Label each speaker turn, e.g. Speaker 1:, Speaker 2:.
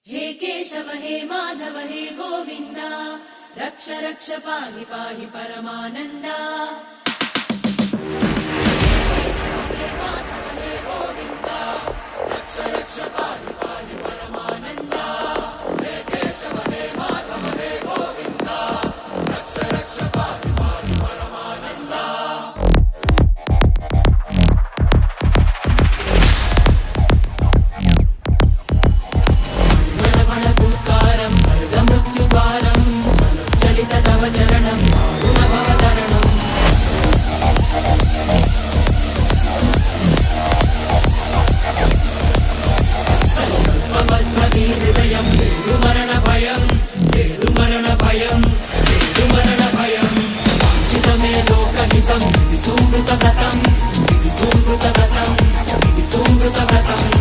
Speaker 1: हे केशव हे माधव हे गोविन्द रक्ष रक्ष पाहि पाहि परमानन्दा। हे केशव हे माधव हे गोविन्द रक्ष रक्ष पाहि पाहि परमानन्दा। हे केशव हे माधव हे गोविन्द रक्ष रक्ष पाहि पाहि परमानन्दा। चरणं गुणभवतरणम् संकल्पबद्धहृदयं मरणभयं मरणभयं मरणभयं वाञ्छितमे लोकहितं विधि सुकृतव्रतं विधि सुकृतव्रतं विधि सुकृतव्रतं।